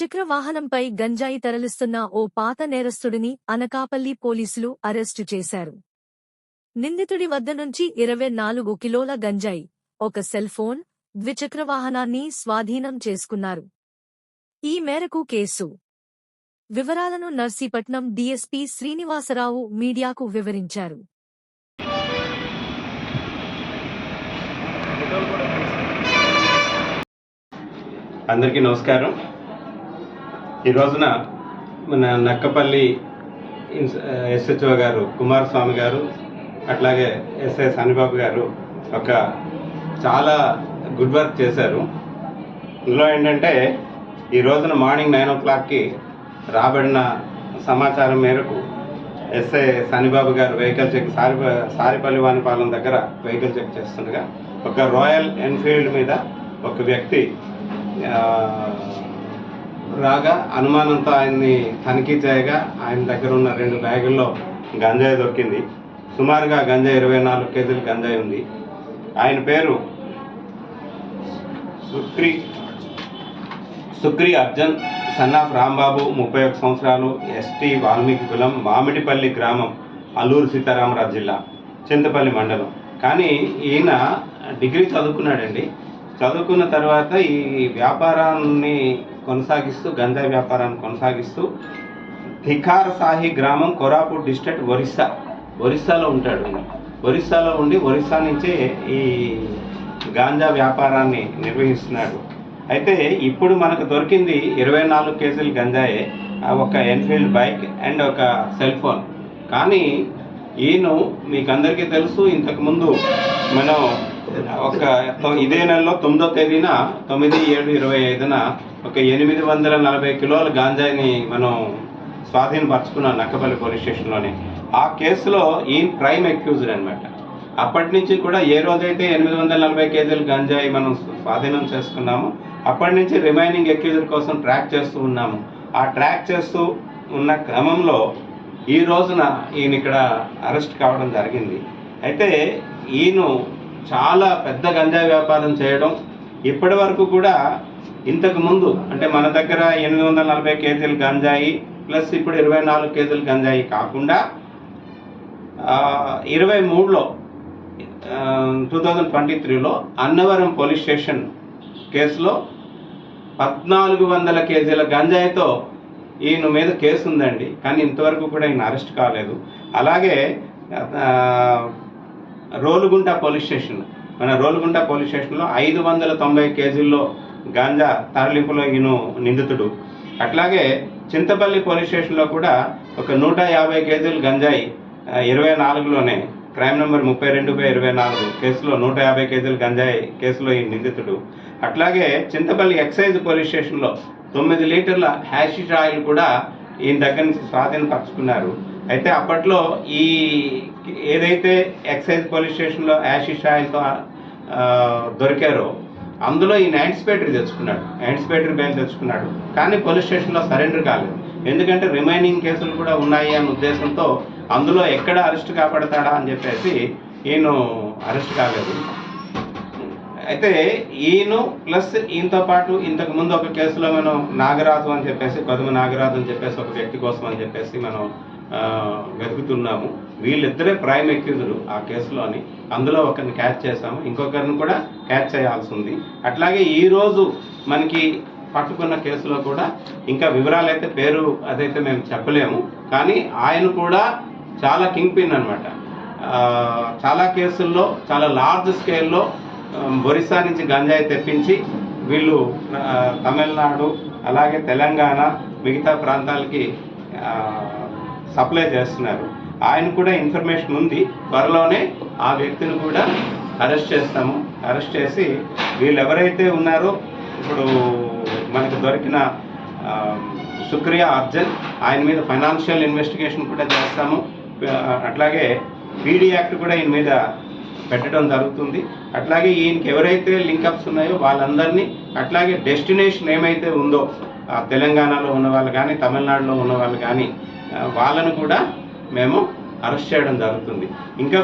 ద్విచక్ర వాహనంపై గంజాయి తరలిస్తున్న ఓ పాత నేరస్తుడిని అనకాపల్లి పోలీసులు అరెస్టు చేశారు. నిందితుడి వద్ద నుంచి 24 కిలోల గంజాయి, ఒక సెల్ ఫోన్, ద్విచక్ర వాహనాన్ని స్వాధీనం చేసుకున్నారు. ఈ మేరకు కేసు వివరాలను నర్సీపట్నం డీఎస్పీ శ్రీనివాసరావు మీడియాకు వివరించారు. అందరికీ నమస్కారం. ఈ రోజున మన నక్కపల్లి ఎస్హెచ్ఓ గారు కుమారస్వామి గారు, అట్లాగే ఎస్ఐ సన్నిబాబు గారు ఒక చాలా గుడ్ వర్క్ చేశారు. ఇందులో ఏంటంటే ఈ రోజున మార్నింగ్ 9 o'clockకి రాబడిన సమాచారం మేరకు ఎస్ఐ సన్నిబాబు గారు వెహికల్ చెక్ సారిపల్లి వానిపాలెం దగ్గర వెహికల్ చెక్ చేస్తుండగా ఒక రాయల్ ఎన్ఫీల్డ్ మీద ఒక వ్యక్తి రాగా అనుమానంతో ఆయన్ని తనిఖీ చేయగా ఆయన దగ్గర ఉన్న 2 బ్యాగుల్లో గంజాయి దొరికింది. సుమారుగా గంజాయి 24 కేజీలు గంజాయి ఉంది. ఆయన పేరు సుక్రీ అర్జన్, సన్ ఆఫ్ రాంబాబు, 31 సంవత్సరాలు, ఎస్టీ వాల్మీకి కులం, మామిడిపల్లి గ్రామం, అల్లూరు సీతారామరాజు జిల్లా, చింతపల్లి మండలం. కానీ ఈయన డిగ్రీ చదువుకున్నాడండి. చదువుకున్న తర్వాత ఈ వ్యాపారాన్ని కొనసాగిస్తూ గంజాయి వ్యాపారాన్ని కొనసాగిస్తూ థికార్ సాహి గ్రామం, కోరాపుట్ డిస్ట్రిక్ట్, ఒరిస్సాలో ఉంటాడు. ఒరిస్సాలో ఉండి ఒరిస్సా నుంచే ఈ గాంజా వ్యాపారాన్ని నిర్వహిస్తున్నాడు. అయితే ఇప్పుడు మనకు దొరికింది 24 కేజీలు గంజాయే, ఒక ఎన్ఫీల్డ్ బైక్ అండ్ ఒక సెల్ ఫోన్. కానీ ఈయన మీకు అందరికీ తెలుసు, ఇంతకుముందు మనం ఇదే నెలలో 9వ తేదీన 9/7/25న ఒక 840 కిలోల గాంజాయిని మనం స్వాధీనపరచుకున్నాం నక్కపల్లి పోలీస్ స్టేషన్లోనే. ఆ కేసులో ఈయన ప్రైమ్ అక్యూజ్డ్ అనమాట. అప్పటి నుంచి కూడా ఏ రోజైతే 840 కేజీల గంజాయి మనం స్వాధీనం చేసుకున్నామో అప్పటి నుంచి రిమైనింగ్ అక్యూజ్డ్ కోసం ట్రాక్ చేస్తూ ఉన్నాము. ఆ ట్రాక్ చేస్తూ ఉన్న క్రమంలో ఈ రోజున ఈయన ఇక్కడ అరెస్ట్ కావడం జరిగింది. అయితే ఈయన చాలా పెద్ద గంజాయి వ్యాపారం చేయడం, ఇప్పటి వరకు కూడా ఇంతకు ముందు అంటే మన దగ్గర 840 కేజీల గంజాయి ప్లస్ ఇప్పుడు 24 కేజీల గంజాయి కాకుండా 23లో 2023లో అన్నవరం పోలీస్ స్టేషన్ కేసులో 1400 కేజీల గంజాయితో ఈయన మీద కేసు ఉందండి. కానీ ఇంతవరకు కూడా ఈయన అరెస్ట్ కాలేదు. అలాగే రోలుగుంట పోలీస్ స్టేషన్లో 590 కేజీల్లో గాంజా తరలింపులో ఈయన నిందితుడు. అట్లాగే చింతపల్లి పోలీస్ స్టేషన్లో కూడా ఒక 150 కేజీలు గంజాయి 24లోనే క్రైమ్ నెంబర్ 32/24 కేసులో 150 కేజీల గంజాయి కేసులో ఈ నిందితుడు. అట్లాగే చింతపల్లి ఎక్సైజ్ పోలీస్ స్టేషన్లో 9 లీటర్ల హ్యాషిష్ ఆయిల్ కూడా ఈయన దగ్గర నుంచి స్వాధీనపరచుకున్నారు. అయితే అప్పట్లో ఈ ఏదైతే ఎక్సైజ్ పోలీస్ స్టేషన్లో హ్యాషిష్ ఆయిల్తో దొరికారో అందులో ఈయన యాంటిసిపేటరీ బెయిల్ తెచ్చుకున్నాడు. కానీ పోలీస్ స్టేషన్లో సరెండర్ కాలేదు. ఎందుకంటే రిమైనింగ్ కేసులు కూడా ఉన్నాయి అన్న ఉద్దేశంతో అందులో ఎక్కడ అరెస్ట్ కాపాడతాడా అని చెప్పేసి ఈయన అరెస్ట్ కాలేదు. అయితే ఈయన ప్లస్ ఈయనతో పాటు ఇంతకు ముందు ఒక కేసులో మనం నాగరాజు అని చెప్పేసి ఒక వ్యక్తి కోసం అని చెప్పేసి మనం వెతుకుతున్నాము. వీళ్ళిద్దరే ప్రైమ్ అక్యూజ్డ్ ఆ కేసులోని. అందులో ఒకరిని క్యాచ్ చేశాము, ఇంకొకరిని కూడా క్యాచ్ చేయాల్సి ఉంది. అట్లాగే ఈరోజు మనకి పట్టుకున్న కేసులో కూడా ఇంకా వివరాలు అయితే పేరు అదైతే మేము చెప్పలేము. కానీ ఆయన కూడా చాలా కింగ్ పిన్ అనమాట. చాలా కేసుల్లో చాలా లార్జ్ స్కేల్లో ఒరిస్సా నుంచి గంజాయి తెప్పించి వీళ్ళు తమిళనాడు అలాగే తెలంగాణ మిగతా ప్రాంతాలకి సప్లై చేస్తున్నారు. ఆయన కూడా ఇన్ఫర్మేషన్ ఉంది. త్వరలోనే ఆ వ్యక్తిని కూడా అరెస్ట్ చేస్తాము. అరెస్ట్ చేసి వీళ్ళు ఎవరైతే ఉన్నారో ఇప్పుడు మనకు దొరికిన సుక్రియా అర్జన్, ఆయన మీద ఫైనాన్షియల్ ఇన్వెస్టిగేషన్ కూడా చేస్తాము. అట్లాగే పీడీ యాక్ట్ కూడా ఈయన మీద పెట్టడం జరుగుతుంది. అట్లాగే ఈయనకి ఎవరైతే లింకప్స్ ఉన్నాయో వాళ్ళందరినీ, అట్లాగే డెస్టినేషన్ ఏమైతే ఉందో తెలంగాణలో ఉన్న వాళ్ళు కానీ తమిళనాడులో ఉన్న వాళ్ళు కానీ వాళ్ళను కూడా మేము అరెస్ట్ చేయడం జరుగుతుంది. ఇంకా